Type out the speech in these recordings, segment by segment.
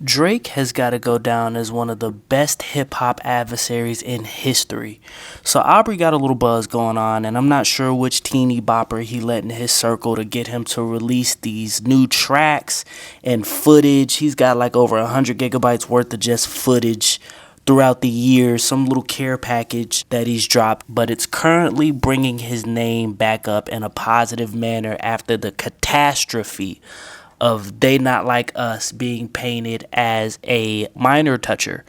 Drake has got to go down as one of the best hip hop adversaries in history. So Aubrey got a little buzz going on, and I'm not sure which teeny bopper he let in his circle to get him to release these new tracks and footage. He's got like over 100 gigabytes worth of just footage throughout the years, some little care package that he's dropped, but it's currently bringing his name back up in a positive manner after the catastrophe of They Not Like Us being painted as a minor toucher.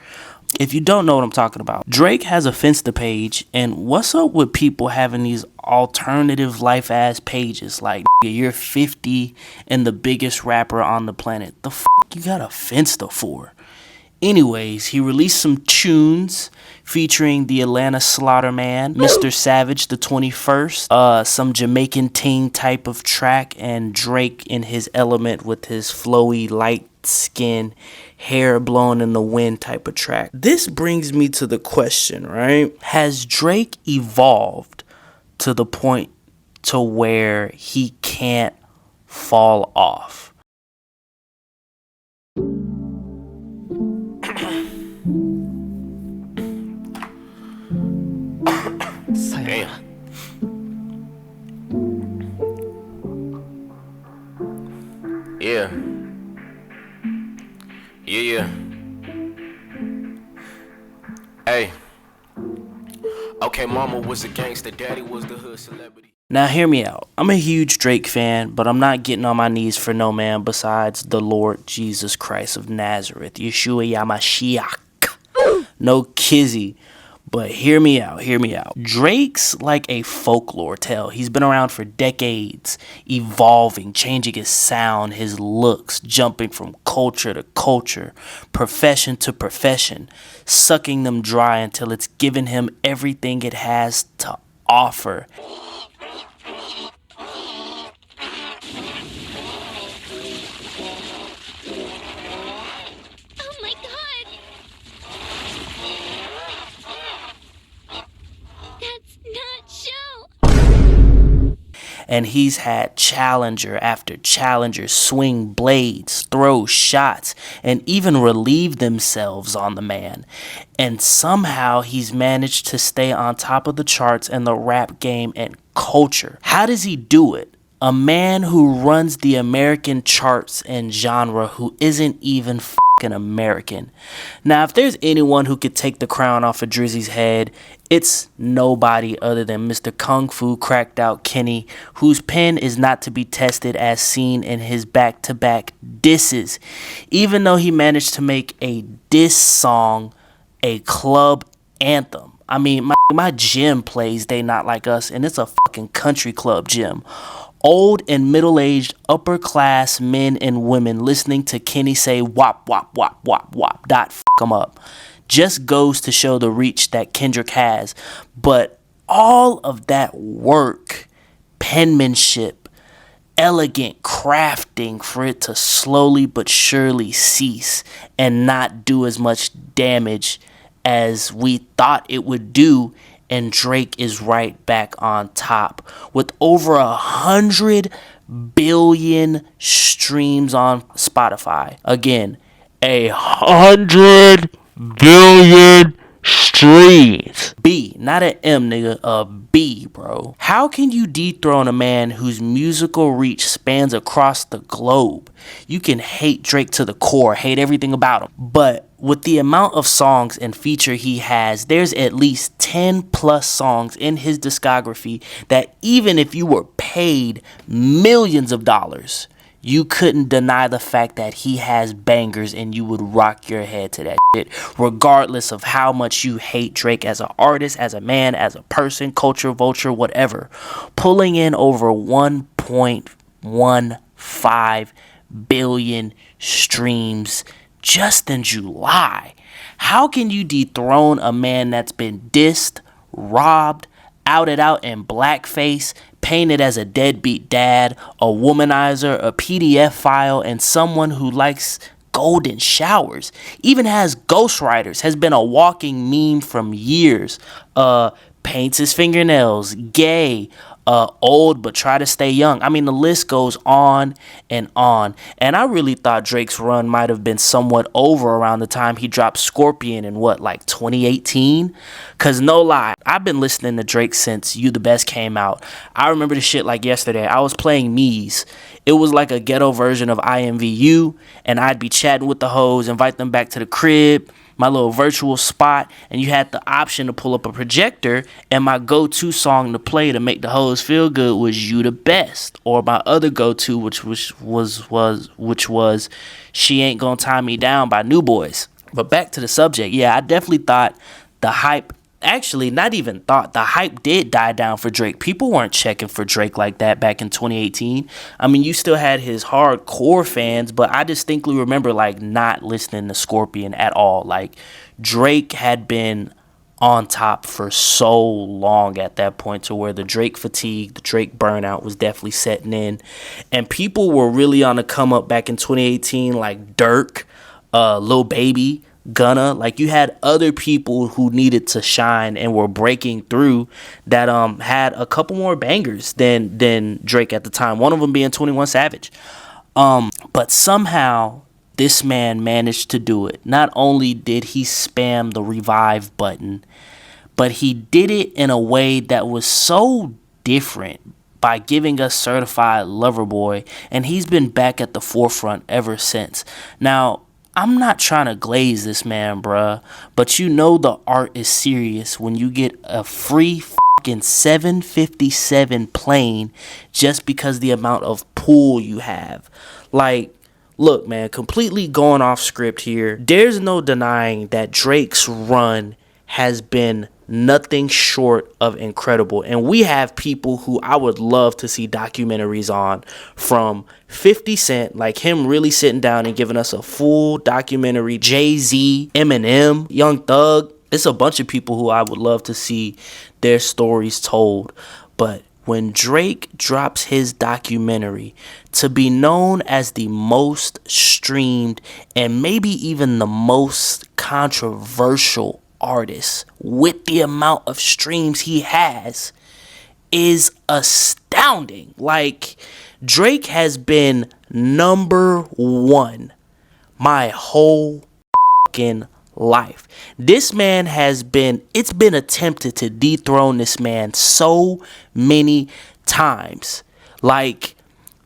If you don't know what I'm talking about, Drake has a Finsta page, and what's up with people having these alternative life ass pages like you're 50 and the biggest rapper on the planet? The you got a Finsta for? Anyways, he released some tunes featuring the Atlanta Slaughter Man, Mr. Savage the 21st, some Jamaican ting type of track, and Drake in his element with his flowy, light skin, hair blown in the wind type of track. This brings me to the question, right? Has Drake evolved to the point to where he can't fall off? Damn. Yeah. Yeah. Hey. Okay, mama was a gangster, daddy was the hood celebrity. Now hear me out. I'm a huge Drake fan, but I'm not getting on my knees for no man besides the Lord Jesus Christ of Nazareth, Yeshua Yamashiach. No kizzy. But hear me out. Drake's like a folklore tale. He's been around for decades, evolving, changing his sound, his looks, jumping from culture to culture, profession to profession, sucking them dry until it's given him everything it has to offer. And he's had challenger after challenger swing blades, throw shots, and even relieve themselves on the man. And somehow he's managed to stay on top of the charts and the rap game and culture. How does he do it? A man who runs the American charts and genre who isn't even fucking American. Now, if there's anyone who could take the crown off of Drizzy's head, it's nobody other than Mr. Kung Fu Cracked Out Kenny, whose pen is not to be tested as seen in his back-to-back disses. Even though he managed to make a diss song a club anthem. I mean, my gym plays They Not Like Us, and it's a fucking country club gym. Old and middle-aged upper-class men and women listening to Kenny say wop, wop, wop, wop, wop, dot fuck 'em up. Just goes to show the reach that Kendrick has. But all of that work, penmanship, elegant crafting for it to slowly but surely cease and not do as much damage as we thought it would do, and Drake is right back on top with over 100 billion streams on Spotify. Again, 100 billion streams. B, not an M, nigga, a B, bro. How can you dethrone a man whose musical reach spans across the globe? You can hate Drake to the core, hate everything about him, but with the amount of songs and feature he has, there's at least 10 plus songs in his discography that even if you were paid millions of dollars, you couldn't deny the fact that he has bangers and you would rock your head to that shit, regardless of how much you hate Drake as an artist, as a man, as a person, culture vulture, whatever. Pulling in over 1.15 billion streams just in July. How can you dethrone a man that's been dissed, robbed, outed out in blackface, painted as a deadbeat dad, a womanizer, a PDF file, and someone who likes golden showers, even has ghostwriters, has been a walking meme from years, paints his fingernails, gay, old but try to stay young. I mean, the list goes on and on. And I really thought Drake's run might have been somewhat over around the time he dropped Scorpion in what, like 2018? Cause no lie, I've been listening to Drake since You the Best came out. I remember the shit like yesterday. I was playing Mies. It was like a ghetto version of IMVU, and I'd be chatting with the hoes, invite them back to the crib, my little virtual spot, and you had the option to pull up a projector, and my go-to song to play to make the hoes feel good was You the Best, or my other go-to, which was She Ain't Gonna Tie Me Down by New Boys. But back to the subject, yeah, I definitely thought the hype, actually not even thought, the hype did die down for Drake. People weren't checking for Drake like that back in 2018. I mean, you still had his hardcore fans, but I distinctly remember like not listening to Scorpion at all. Like, Drake had been on top for so long at that point, to where the Drake fatigue, the Drake burnout was definitely setting in, and people were really on the come up back in 2018, like Dirk, Lil Baby, Gunna. Like, you had other people who needed to shine and were breaking through that had a couple more bangers than Drake at the time, one of them being 21 Savage. But somehow this man managed to do it. Not only did he spam the revive button, but he did it in a way that was so different by giving us Certified Lover Boy, and he's been back at the forefront ever since. Now, I'm not trying to glaze this man, bruh, but you know the art is serious when you get a free fucking 757 plane just because the amount of pull you have. Like, look, man, completely going off script here. There's no denying that Drake's run has been nothing short of incredible. And we have people who I would love to see documentaries on, from 50 Cent, like him really sitting down and giving us a full documentary, Jay-Z, Eminem, Young Thug. It's a bunch of people who I would love to see their stories told. But when Drake drops his documentary, to be known as the most streamed and maybe even the most controversial artist with the amount of streams he has, is astounding. Like, Drake has been number one my whole fucking life. This man has been, it's been attempted to dethrone this man so many times. Like,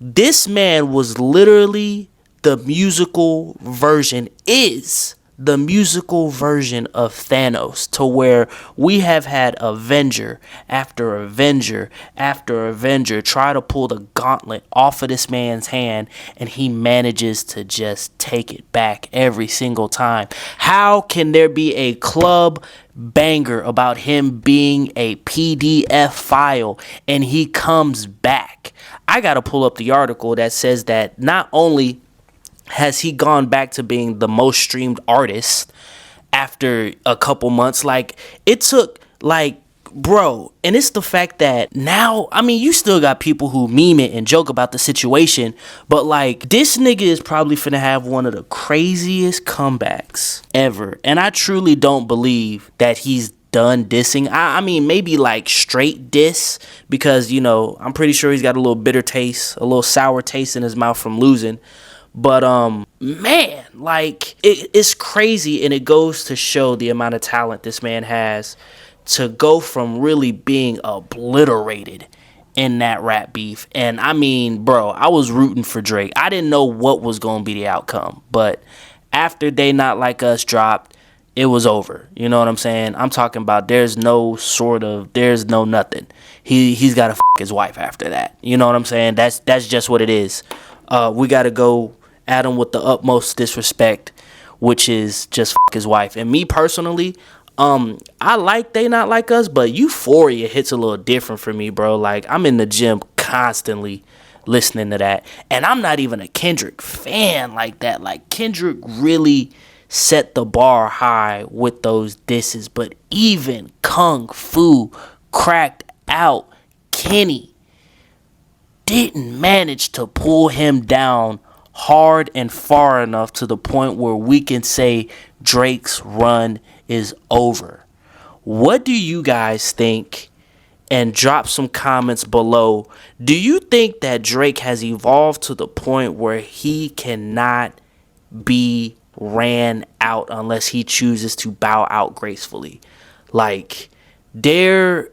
this man was literally the musical version, is the musical version of Thanos, to where we have had Avenger after Avenger after Avenger try to pull the gauntlet off of this man's hand, and he manages to just take it back every single time. How can there be a club banger about him being a PDF file and he comes back? I gotta pull up the article that says that not only has he gone back to being the most streamed artist after a couple months, like, it took, like, bro, and it's the fact that now, I mean, you still got people who meme it and joke about the situation, but like, this nigga is probably finna have one of the craziest comebacks ever, and I truly don't believe that he's done dissing. I mean, maybe like straight diss, because, you know, I'm pretty sure he's got a little bitter taste, a little sour taste in his mouth from losing. But, man, like, it's crazy, and it goes to show the amount of talent this man has to go from really being obliterated in that rap beef. And, I mean, bro, I was rooting for Drake. I didn't know what was going to be the outcome. But after They Not Like Us dropped, it was over. You know what I'm saying? I'm talking about there's no nothing. He's got to his wife after that. You know what I'm saying? That's just what it is. We got to go at him with the utmost disrespect, which is just his wife. And me personally, I like They Not Like Us, but Euphoria hits a little different for me, bro. Like, I'm in the gym constantly listening to that, and I'm not even a Kendrick fan like that. Like, Kendrick really set the bar high with those disses, but even Kung Fu cracked out Kenny didn't manage to pull him down hard and far enough to the point where we can say Drake's run is over. What do you guys think and drop some comments below. Do you think that Drake has evolved to the point where he cannot be ran out unless he chooses to bow out gracefully? Like, there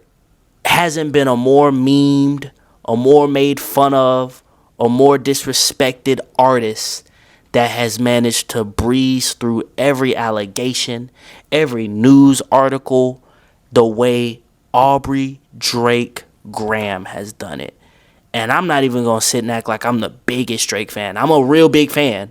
hasn't been a more memed, a more made fun of, a more disrespected artist that has managed to breeze through every allegation, every news article, the way Aubrey Drake Graham has done it. And I'm not even going to sit and act like I'm the biggest Drake fan. I'm a real big fan.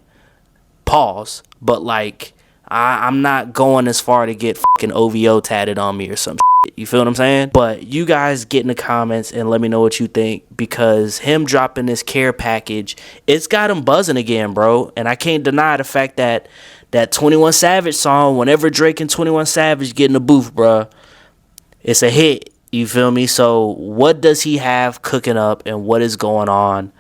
Pause. But, like, I'm not going as far to get fucking OVO tatted on me or some shit. You feel what I'm saying? But you guys get in the comments and let me know what you think, because him dropping this care package, it's got him buzzing again, bro. And I can't deny the fact that that 21 Savage song, whenever Drake and 21 Savage get in the booth, bro, it's a hit. You feel me? So what does he have cooking up and what is going on?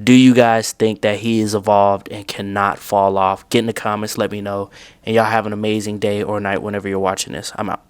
Do you guys think that he is evolved and cannot fall off? Get in the comments, let me know. And y'all have an amazing day or night whenever you're watching this. I'm out.